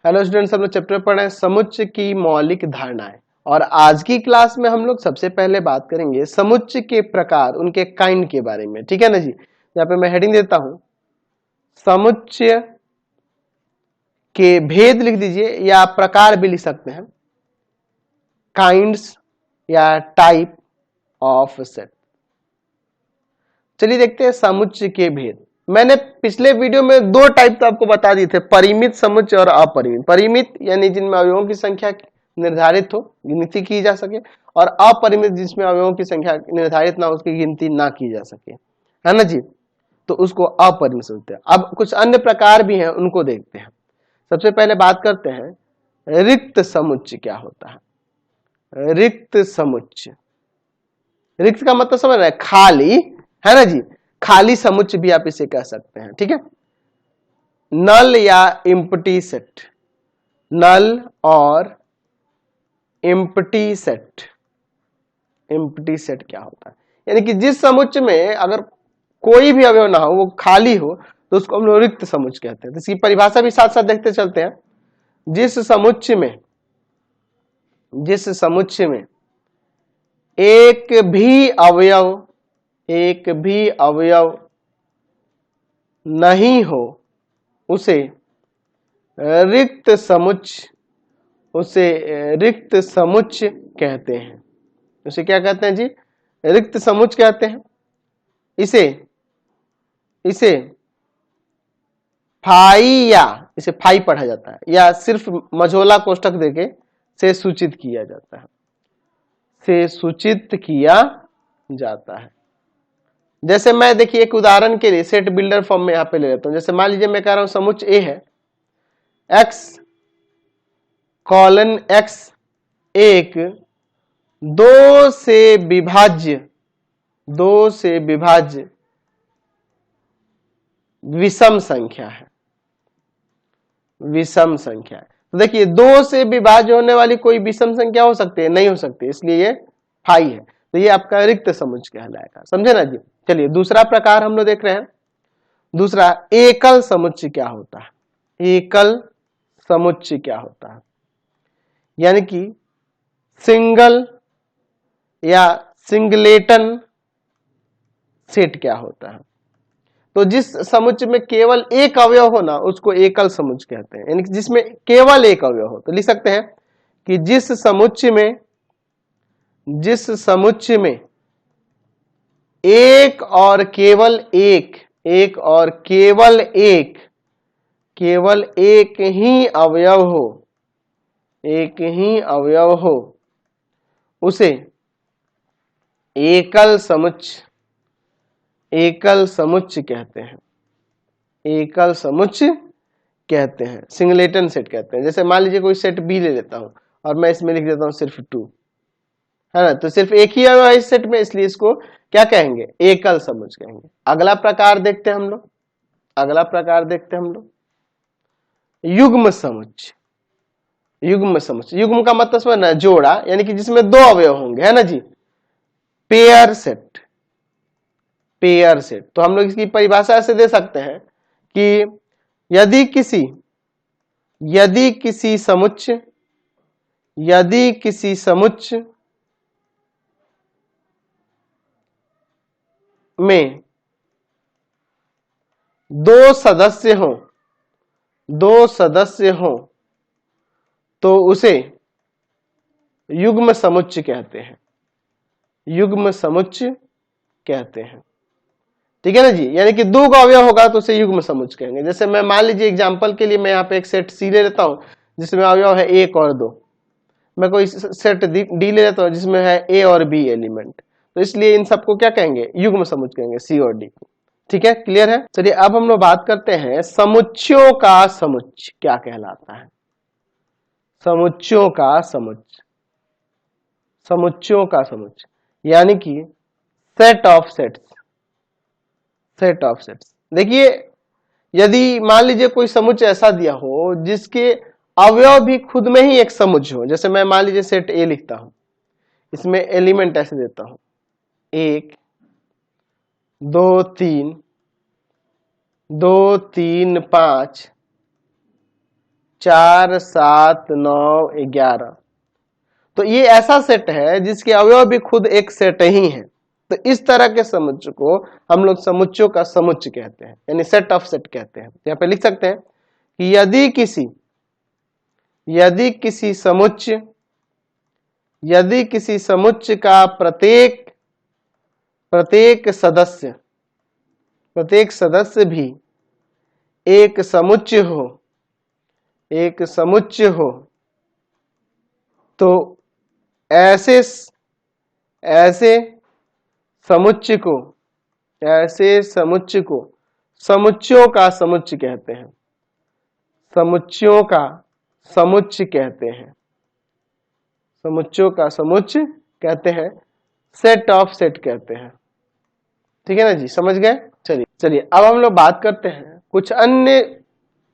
Hello students, हम लोग chapter पढ़ रहे हैं समुच्चय की मौलिक धारणाएं। और आज की क्लास में हम लोग सबसे पहले बात करेंगे समुच्चय के प्रकार, उनके काइंड के बारे में। ठीक है ना जी। यहाँ पे मैं हेडिंग देता हूं, समुच्चय के भेद लिख दीजिए या प्रकार भी लिख सकते हैं, काइंड्स या टाइप ऑफ सेट। चलिए देखते हैं समुच्चय के भेद। मैंने पिछले वीडियो में दो टाइप तो आपको बता दिए थे, परिमित समुच्चय और अपरिमित। परिमित यानी जिनमें अवयवों की संख्या निर्धारित हो, गिनती की जा सके, और अपरिमित जिसमें अवयवों की संख्या निर्धारित ना, उसकी गिनती ना की जा सके, है ना जी। तो उसको अपरिमित समझते हैं। अब कुछ अन्य प्रकार भी हैं, उनको देखते हैं। सबसे पहले बात करते हैं रिक्त समुच्चय क्या होता है। रिक्त समुच्चय, रिक्त का मतलब समझ रहे हैं, खाली, है ना जी। खाली समुच्चय भी आप इसे कह सकते हैं। ठीक है, नल या इम्प्टी सेट, नल और इम्प्टी सेट। इम्प्टी सेट क्या होता है, यानी कि जिस समुच्चय में अगर कोई भी अवयव ना हो, वो खाली हो, तो उसको हम लोग रिक्त समुच्चय कहते हैं। तो इसकी परिभाषा भी साथ साथ देखते चलते हैं। जिस समुच्चय में एक भी अवयव नहीं हो, उसे रिक्त समुच्चय कहते हैं। उसे क्या कहते हैं जी? रिक्त समुच्चय कहते हैं। इसे फाई पढ़ा जाता है, या सिर्फ मझोला कोष्ठक देके से सूचित किया जाता है। जैसे मैं देखिए एक उदाहरण के लिए सेट बिल्डर फॉर्म में यहां पे ले लेता हूं। जैसे मान लीजिए मैं कह रहा हूं समुच्चय ए है, x कॉलन x एक दो से विभाज्य विषम संख्या है। तो देखिए, दो से विभाज्य होने वाली कोई विषम संख्या हो सकती है? नहीं हो सकती, इसलिए ये फाई है। तो ये आपका रिक्त समुच्चय कहलाएगा। समझे ना जी। चलिए दूसरा प्रकार हम लोग देख रहे हैं। दूसरा, एकल समुच्चय क्या होता है। एकल समुच्चय क्या होता है, यानी कि सिंगल या सिंगलेटन सेट क्या होता है। तो जिस समुच्चय में केवल एक अवयव हो ना, उसको एकल समुच्चय कहते हैं। यानी कि जिसमें केवल एक अवयव हो। तो लिख सकते हैं कि जिस समुच्चय में एक और केवल एक ही अवयव हो, उसे एकल समुच्चय कहते हैं। सिंगलेटन सेट कहते हैं। जैसे मान लीजिए कोई सेट बी ले लेता हूं और मैं इसमें लिख देता हूं सिर्फ 2, है ना। तो सिर्फ एक ही अवयव है इस सेट में, इसलिए इसको क्या कहेंगे? एकल समुच्चय कहेंगे। अगला प्रकार देखते हैं हम लोग। युग्म समुच्चय। युग्म का मतलब समझना, जोड़ा, यानी कि जिसमें दो अवयव होंगे, है ना जी। Pair set. तो हम लोग इसकी परिभाषा ऐसे दे सकते हैं कि यदि किसी समुच्चय में दो सदस्य हो, तो उसे युग्म समुच्चय कहते हैं। ठीक है ना जी। यानी कि दो का अवयव होगा तो उसे युग्म समुच्चय कहेंगे। जैसे मैं मान लीजिए एग्जांपल के लिए मैं यहाँ पे एक सेट सी ले लेता हूं, जिसमें अवयव है 1 और 2। मैं कोई सेट डी ले लेता हूं, जिसमें है ए और बी एलिमेंट। तो इसलिए इन सबको क्या कहेंगे? युग्म समुच्चय कहेंगे, सी और डी। ठीक है, क्लियर है। चलिए अब हम लोग बात करते हैं समुच्चयों का समुच्चय क्या कहलाता है। समुच्चयों का समुच्चय यानी कि सेट ऑफ सेट्स। देखिए, यदि मान लीजिए कोई समुच्चय ऐसा दिया हो जिसके अवयव भी खुद में ही एक समुच्चय हो। जैसे मैं मान लीजिए सेट ए लिखता हूं, इसमें एलिमेंट ऐसे देता हूं 1 2 3 5 4 7 9 11। तो ये ऐसा सेट है जिसके अवयव भी खुद एक सेट ही है। तो इस तरह के समुच्चय को हम लोग समुच्चयों का समुच्चय कहते हैं, यानी सेट ऑफ सेट कहते हैं। यहाँ पे लिख सकते हैं कि यदि किसी समुच्चय का प्रत्येक सदस्य भी एक समुच्चय हो तो ऐसे समुच्चय को समुच्चयों का समुच्चय कहते हैं। समुच्चयों का समुच्चय कहते हैं, सेट ऑफ सेट कहते हैं। ठीक है ना जी, समझ गए। चलिए अब हम लोग बात करते हैं कुछ अन्य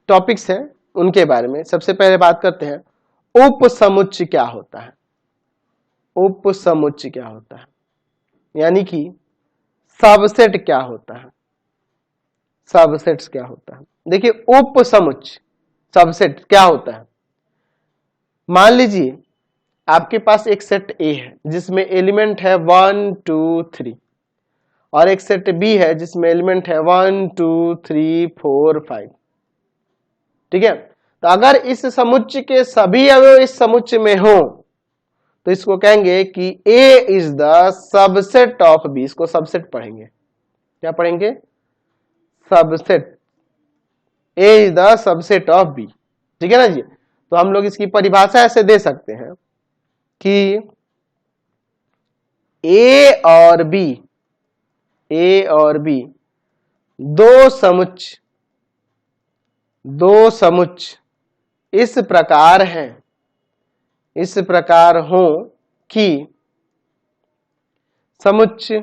टॉपिक्स हैं उनके बारे में। सबसे पहले बात करते हैं उपसमुच्चय क्या होता है। उपसमुच्चय क्या होता है, यानी कि सबसेट क्या होता है। सबसेट्स क्या होता है, देखिए उपसमुच्चय सबसेट क्या होता है। मान लीजिए आपके पास एक सेट ए है जिसमें एलिमेंट है 1 2 3 और एक सेट बी है जिसमें एलिमेंट है 1 2 3 4 5। ठीक है, तो अगर इस समुच्चय के सभी अवयव इस समुच्चय में हो तो इसको कहेंगे कि A is the subset of B. इसको सबसेट पढ़ेंगे, क्या पढ़ेंगे, subset. A is the subset of B. ठीक है ना जी। तो हम लोग इसकी परिभाषा ऐसे दे सकते हैं कि ए और बी दो समुच्चय इस प्रकार हो कि समुच्चय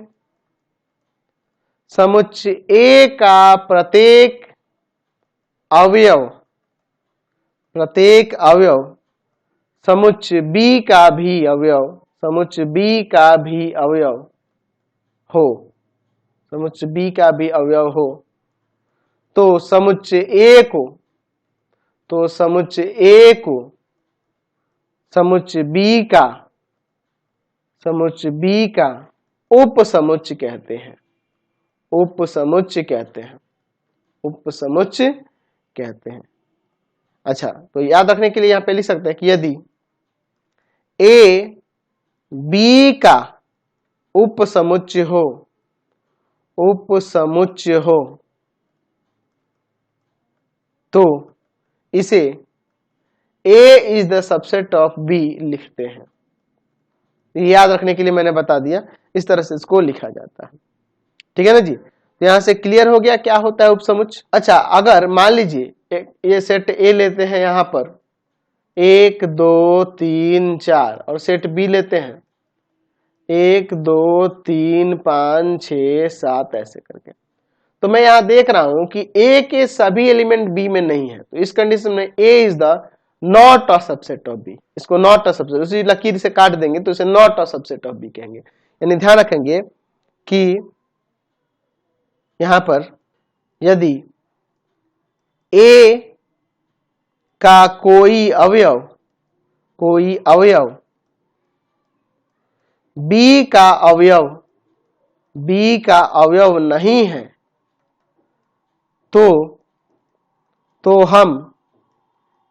ए का प्रत्येक अवयव समुच्चय बी का भी अवयव हो, तो समुच्चय ए को समुच्चय बी का उपसमुच्चय कहते हैं। अच्छा, तो याद रखने के लिए यहां पे लिख सकते हैं कि यदि ए बी का उपसमुच्चय हो तो इसे A is the subset of B लिखते हैं। याद रखने के लिए मैंने बता दिया, इस तरह से इसको लिखा जाता है। ठीक है ना जी। तो यहां से क्लियर हो गया क्या होता है उपसमुच्चय। अच्छा, अगर मान लीजिए ये सेट ए लेते हैं यहां पर 1 2 3 4 और सेट बी लेते हैं 1 2 3 5 6 7 ऐसे करके। तो मैं यहां देख रहा हूं कि ए के सभी एलिमेंट बी में नहीं है, तो इस कंडीशन में A is the not a subset of B. इसको नॉट अ सबसेट, उसी लकीर से काट देंगे तो इसे not a subset of B कहेंगे। यानी ध्यान रखेंगे कि यहां पर यदि ए का कोई अवयव बी का अवयव नहीं है तो हम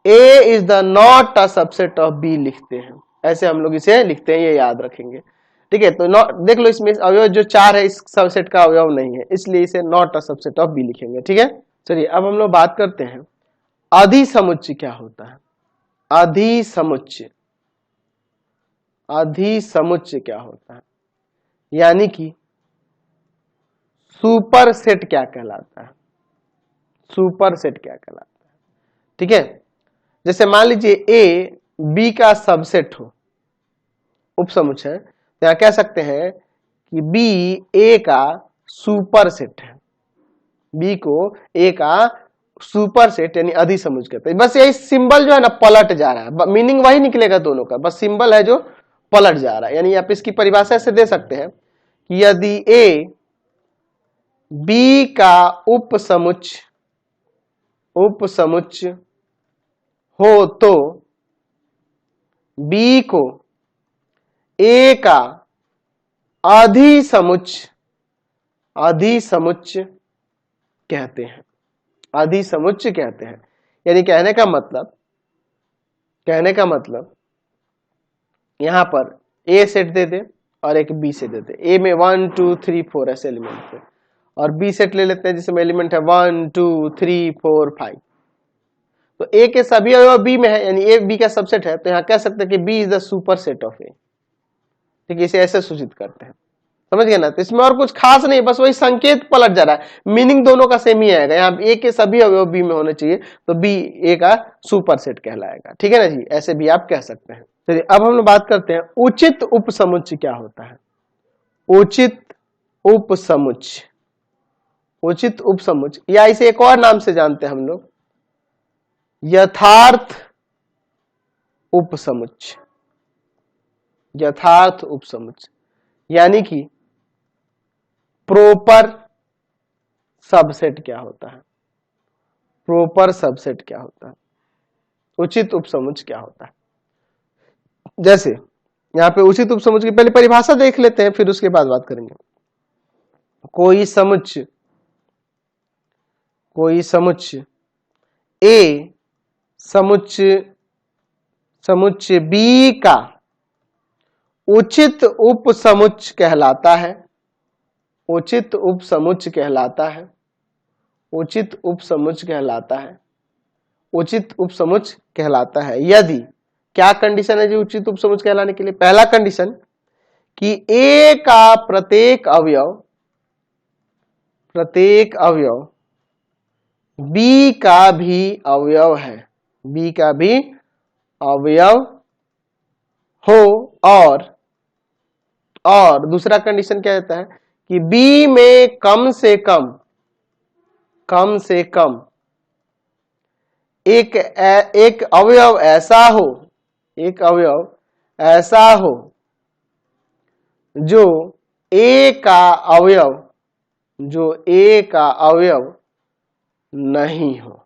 A is the not a subset of B लिखते हैं। ऐसे हम लोग इसे लिखते हैं, ये याद रखेंगे। ठीक है, तो देख लो इसमें अवयव जो 4 है इस सबसेट का अवयव नहीं है, इसलिए इसे not a subset of B लिखेंगे। ठीक है, चलिए अब हम लोग बात करते हैं अधिसमुच्चय क्या होता है। अधिसमुच्चय क्या होता है, यानी कि सुपर सेट क्या कहलाता है। ठीक है, जैसे मान लीजिए ए बी का सबसेट हो, उपसमुच्चय, तो यहां कह सकते हैं कि बी ए का सुपर सेट है। बी को ए का सुपर सेट यानी अधिसमुच्चय कहते हैं। बस यही सिंबल जो है ना पलट जा रहा है, मीनिंग वही निकलेगा दोनों का, बस सिंबल है जो पलट जा रहा है। यानी आप इसकी परिभाषा ऐसे दे सकते हैं कि यदि ए बी का उपसमुच्चय हो तो B को A का अधिसमुच्चय कहते हैं, अधिसमुच्चय कहते हैं। यानी कहने का मतलब यहां पर A सेट दे दे और एक B set they they. A में 1 2 3 4 ऐसे एलिमेंट थे और B सेट ले लेते हैं जिसमें एलिमेंट है 1 2 3 4 5। तो A के सभी अवयव B में है, यानी A B का सबसेट है, तो यहां कह सकते हैं कि B is the super set of A। ठीक है, इसे ऐसे सूचित करते हैं। समझ गए ना? तो इसमें और कुछ खास नहीं, बस वही संकेत पलट जा रहा है, मीनिंग दोनों का सेम ही आएगा। यहाँ A के सभी अवयव B में होने चाहिए, तो B A का सुपर सेट कहलाएगा। ठीक है ना जी, ऐसे भी आप कह सकते हैं। चलिए अब हम लोग बात करते हैं उचित उपसमुच्चय क्या होता है। उचित उपसमुच्चय, उचित उपसमुच्चय या इसे एक और नाम से जानते हैं हम लोग, यथार्थ उपसमुच्चय। यथार्थ उपसमुच्चय यानी कि प्रोपर सबसेट क्या होता है, प्रोपर सबसेट क्या होता है, उचित उपसमुच्चय क्या होता है। जैसे यहां पे उचित उपसमुच्चय की पहले परिभाषा देख लेते हैं, फिर उसके बाद बात करेंगे। कोई समुच्चय A समुच्चय B का उचित उपसमुच्चय कहलाता है, उचित उपसमुच्चय कहलाता है, उचित उपसमुच्चय कहलाता है, उचित उपसमुच्चय कहलाता है। यदि क्या कंडीशन है जी उचित उपसमुच्चय कहलाने के लिए? पहला कंडीशन कि A का प्रत्येक अवयव B का भी अवयव है, B का भी अवयव हो, और दूसरा कंडीशन क्या रहता है कि B में कम से कम एक अवयव ऐसा हो जो A का अवयव नहीं हो।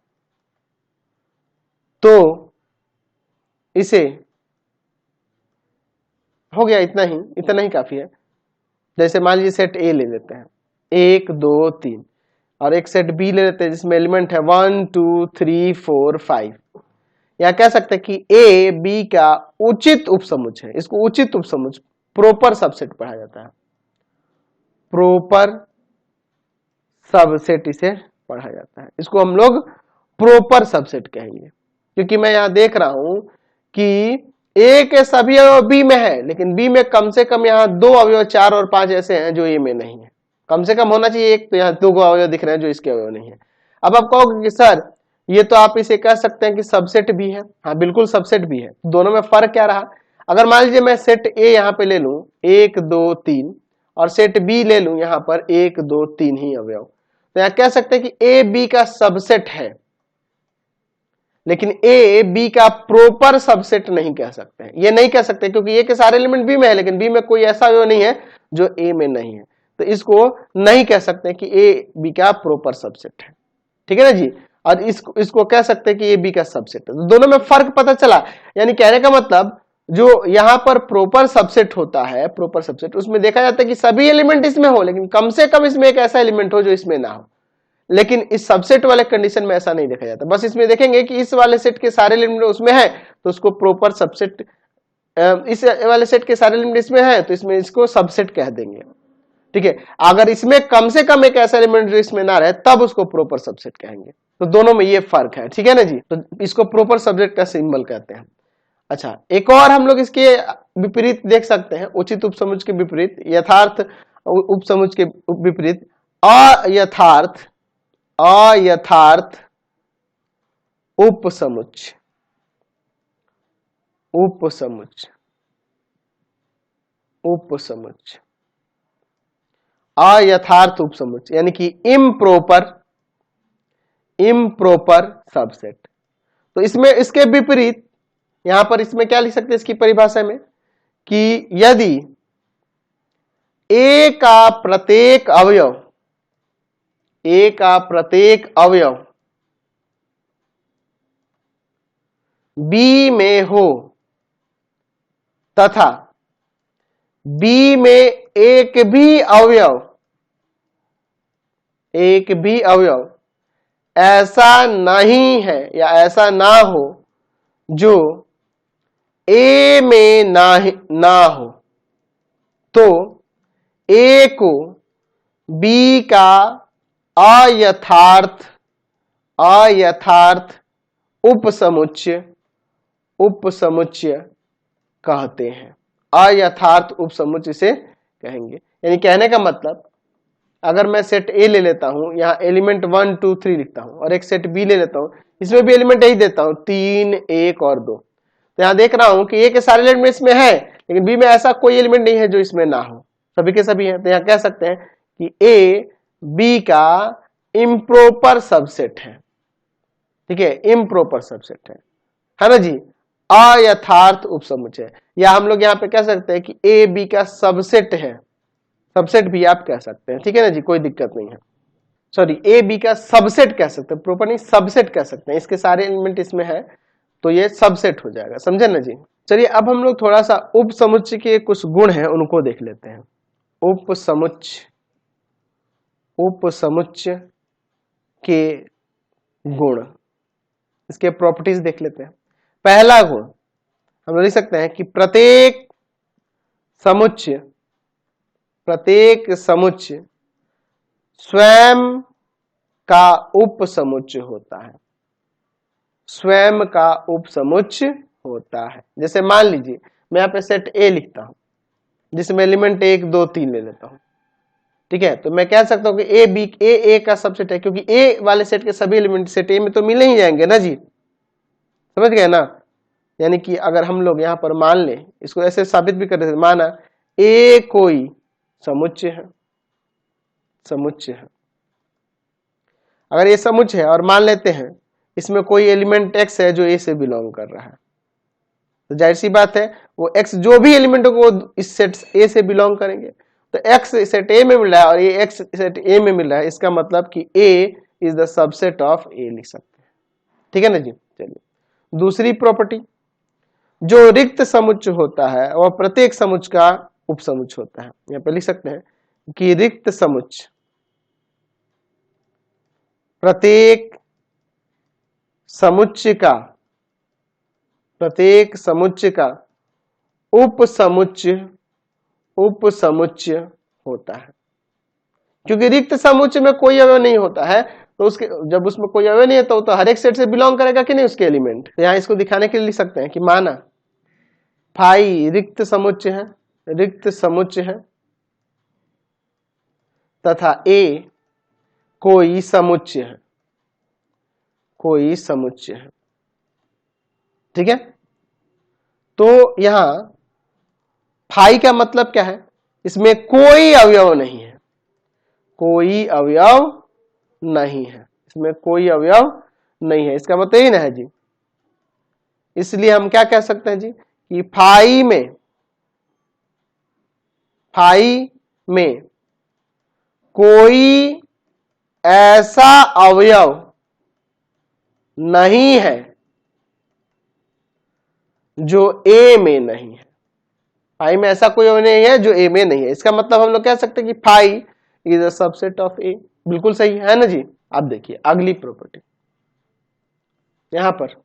तो इसे हो गया, इतना ही काफी है। जैसे मान लीजिए सेट A ले लेते हैं, 1 2 3, और एक सेट B ले लेते हैं जिसमें एलिमेंट है 1 2 3 4 5। या कह सकते हैं कि A B का उचित उपसमुच्चय है, इसको उचित उपसमुच्चय प्रॉपर सबसेट पढ़ा जाता है, प्रॉपर सबसेट इसे पढ़ा जाता है, इसको हम लोग प्रॉपर सबसेट कहेंगे। क्योंकि मैं यहां देख रहा हूं कि A के सभी अवयव B में है, लेकिन B में कम से कम यहाँ 2 अवयव 4 और 5 ऐसे हैं जो A में नहीं है। कम से कम होना चाहिए एक, तो यहाँ 2 अवयव दिख रहे हैं जो इसके अवयव नहीं है। अब आप कहोगे कि सर ये तो आप इसे कह सकते हैं कि सबसेट भी है। हाँ बिल्कुल सबसेट भी है। दोनों में फर्क क्या रहा? अगर मान लीजिए मैं सेट A यहाँ पे ले लूं 1 2 3 और सेट B ले लूं यहाँ पर 1 2 3 ही अवयव, तो यहाँ कह सकते हैं कि A B का सबसेट है, लेकिन A B का प्रॉपर सबसेट नहीं कह सकते हैं। ये नहीं कह सकते क्योंकि A के सारे एलिमेंट B में है, लेकिन B में कोई ऐसा अवयव नहीं है जो A में नहीं है, तो इसको नहीं कह सकते कि A B का प्रॉपर सबसेट है। ठीक है ना जी? और इसको कह सकते हैं कि ये B का सबसेट है। तो दोनों में फर्क पता चला। यानी कहने का मतलब जो यहां पर प्रॉपर सबसेट होता है, प्रॉपर सबसेट, उसमें देखा जाता है कि सभी एलिमेंट इसमें हो, लेकिन कम से कम इसमें एक ऐसा एलिमेंट हो जो इसमें ना हो। लेकिन इस सबसेट वाले कंडीशन में ऐसा नहीं देखा जाता। बस इसमें देखेंगे कि इस वाले सेट के सारे एलिमेंट उसमें है तो उसको प्रॉपर सबसेट, इस वाले सेट के सारे एलिमेंट इसमें है तो इसमें इसको सबसेट कह देंगे। ठीक है, अगर इसमें कम से कम एक ऐसा एलिमेंट जो इसमें ना रहे तब उसको प्रॉपर सबसेट कहेंगे। तो दोनों में ये फर्क है। ठीक है ना जी? तो इसको प्रॉपर सबसेट का सिंबल कहते हैं। अच्छा, एक और हम लोग इसके विपरीत देख सकते हैं, उचित उपसमुच्चय के विपरीत, यथार्थ उपसमुच्चय के विपरीत अयथार्थ उपसमुच्चय। अयथार्थ उपसमुच्चय यानी कि इम्प्रॉपर सबसेट। तो इसमें इसके विपरीत यहां पर इसमें क्या लिख सकते हैं इसकी परिभाषा में कि यदि A का प्रत्येक अवयव बी में हो तथा बी में एक भी अवयव ऐसा नहीं है या ऐसा ना हो जो ए में ना हो, तो ए को बी का अयथार्थ उपसमुच्चय कहते हैं। अयथार्थ उपसमुच्चय से कहेंगे। यानी कहने का मतलब, अगर मैं सेट ए ले लेता हूं, यहाँ एलिमेंट 1 2 3 लिखता हूं, और एक सेट बी ले लेता हूं, इसमें भी एलिमेंट यही देता हूं 3 1 और 2, तो यहाँ देख रहा हूं कि ए के सारे एलिमेंट इसमें है, लेकिन बी में ऐसा कोई एलिमेंट नहीं है जो इसमें ना हो, सभी के सभी है। तो यहाँ कह सकते हैं कि ए बी का इम्प्रॉपर सबसेट है। ठीक है, इम्प्रॉपर सबसेट है ना जी, अयथार्थ उपसमुच्चय। या हम लोग यहाँ पे कह सकते हैं कि ए बी का सबसेट है, सबसेट भी आप कह सकते हैं। ठीक है ना जी, कोई दिक्कत नहीं है। सॉरी, ए बी का सबसेट कह सकते हैं, प्रॉपर नहीं सबसेट कह सकते हैं, इसके सारे एलिमेंट इसमें है तो ये सबसेट हो जाएगा। समझे ना जी। चलिए अब हम लोग थोड़ा सा उपसमुच्चय के कुछ गुण हैं उनको देख लेते हैं। उपसमुच्चय के गुण, इसके प्रॉपर्टीज देख लेते हैं। पहला गुण हम लिख सकते हैं कि प्रत्येक समुच्चय स्वयं का उपसमुच्चय होता है, स्वयं का उपसमुच्चय होता है। जैसे मान लीजिए मैं यहाँ पे सेट ए लिखता हूं जिसमें एलिमेंट 1 2 3 ले लेता हूं। ठीक है, तो मैं कह सकता हूं कि ए का सबसेट है, क्योंकि ए वाले सेट के सभी एलिमेंट सेट ए में तो मिले ही जाएंगे ना जी, समझ गए ना। यानी कि अगर हम लोग यहाँ पर मान लें, इसको ऐसे साबित भी कर रहे थे, माना ए कोई समुच्चय है, अगर ये समुच्चय है और मान लेते हैं इसमें कोई एलिमेंट एक्स है जो ए से बिलोंग कर रहा है, तो जाहिर सी बात है वो एक्स जो भी एलिमेंट को इस सेट ए से बिलोंग करेंगे। तो एक्स सेट ए में मिल रहा है और ये एक्स सेट ए में मिल रहा है, इसका मतलब कि A is the subset of ए लिख सकते हैं। ठीक है ना जी। चलिए दूसरी प्रॉपर्टी, जो रिक्त समुच्चय होता है वह प्रत्येक समुच्चय का उपसमुच्चय होता है। यहाँ पे लिख सकते हैं कि रिक्त समुच्चय प्रत्येक समुच्चय का उपसमुच्चय होता है। क्योंकि रिक्त समुच्चय में कोई अवयव नहीं होता है, तो उसके जब उसमें कोई अवयव नहीं है तो हर एक सेट से बिलोंग करेगा कि नहीं उसके एलिमेंट। तो यहाँ इसको दिखाने के लिए लिख सकते हैं कि माना फाई रिक्त समुच्चय है तथा ए कोई समुच्चय है। ठीक है, तो यहां फाई का मतलब क्या है, इसमें कोई अवयव नहीं है, इसमें कोई अवयव नहीं है, इसका मतलब ही ना है जी। इसलिए हम क्या कह सकते हैं जी कि फाई में कोई ऐसा अवयव नहीं है जो ए में नहीं है। फाई में ऐसा कोई अवयव नहीं है जो ए में नहीं है, इसका मतलब हम लोग कह सकते हैं कि phi is a subset of A. बिल्कुल सही है ना जी। अब देखिए अगली प्रॉपर्टी, यहां पर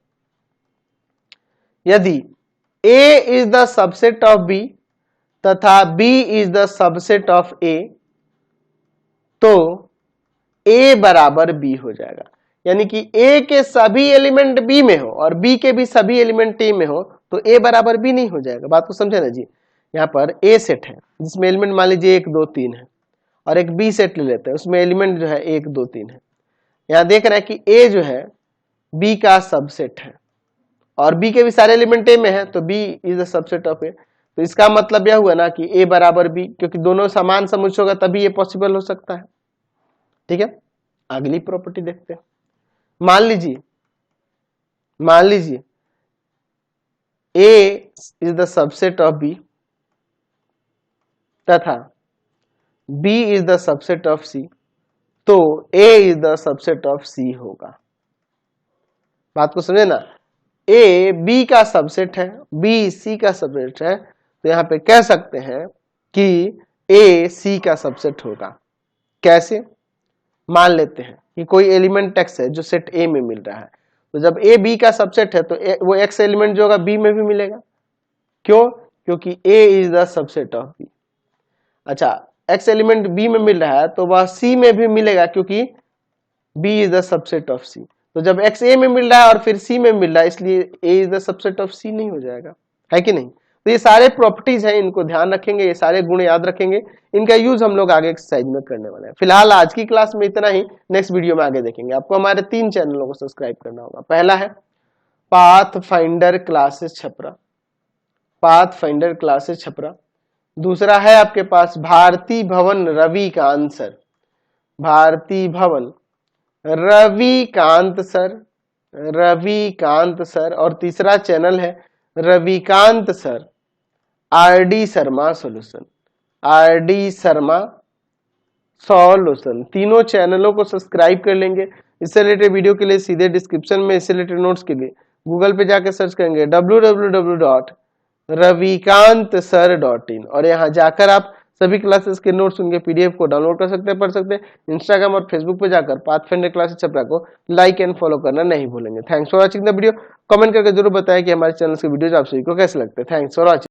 यदि A is the subset of B तथा B is the subset of A, तो ए बराबर बी हो जाएगा। यानी कि ए के सभी एलिमेंट बी में हो और बी के भी सभी एलिमेंट ए में हो, तो ए बराबर बी नहीं हो जाएगा। बात को समझे ना जी। यहाँ पर ए सेट है जिसमें एलिमेंट मान लीजिए 1 2 3 है, और एक बी सेट ले लेते हैं उसमें एलिमेंट जो है 1 2 3 है। यहाँ देख रहे हैं कि ए जो है बी का सबसेट है और बी के भी सारे एलिमेंट ए में है, तो B is the subset of A. तो इसका मतलब यह हुआ ना कि ए बराबर बी, क्योंकि दोनों समान समुच्चय होगा तभी ये पॉसिबल हो सकता है। ठीक है, अगली प्रॉपर्टी देखते हैं। मान लीजिए A is the subset of B तथा B is the subset of C, तो A is the subset of C होगा। बात को समझे ना। ए बी का सबसेट है, बी सी का सबसेट है, तो यहाँ पे कह सकते हैं कि ए सी का सबसेट होगा। कैसे? मान लेते हैं कि कोई एलिमेंट एक्स है जो सेट ए में मिल रहा है, तो जब ए बी का सबसेट है तो वो एक्स एलिमेंट जो होगा बी में भी मिलेगा। क्यों? क्योंकि A is the subset of B. अच्छा, एक्स एलिमेंट बी में मिल रहा है तो वह सी में भी मिलेगा, क्योंकि B is the subset of C. तो जब एक्स ए में मिल रहा है और फिर सी में मिल रहा है, इसलिए ए इज द सबसेट ऑफ सी नहीं हो जाएगा, है कि नहीं? तो ये सारे प्रॉपर्टीज हैं, इनको ध्यान रखेंगे, ये सारे गुण याद रखेंगे, इनका यूज हम लोग आगे एक्सरसाइज में करने वाले हैं। फिलहाल आज की क्लास में इतना ही, नेक्स्ट वीडियो में आगे देखेंगे। आपको हमारे 3 चैनलों को सब्सक्राइब करना होगा। पहला है path finder classes Chhapra, path finder classes Chhapra. दूसरा है आपके पास भारती भवन रविकांत सर, भारती भवन रविकांत सर, रविकांत सर। और तीसरा चैनल है Ravikant sir RD Sharma solution, RD Sharma solution. तीनों चैनलों को सब्सक्राइब कर लेंगे। इससे रिलेटेड वीडियो के लिए सीधे डिस्क्रिप्शन में, इससे रिलेटेड नोट्स के लिए गूगल पे जाकर सर्च करेंगे www.ravikantsir.in और यहाँ जाकर आप सभी क्लासेस के नोट्स, उनके पीडीएफ को डाउनलोड कर सकते हैं, पढ़ सकते हैं। इंस्टाग्राम और फेसबुक पे जाकर पाथफाइंडर क्लासेस छपरा को लाइक एंड फॉलो करना नहीं भूलेंगे। Thanks for watching the video. Comment करके जरूर बताएं कि हमारे चैनल के वीडियोज आप सभी को कैसे लगते हैं। Thanks for watching.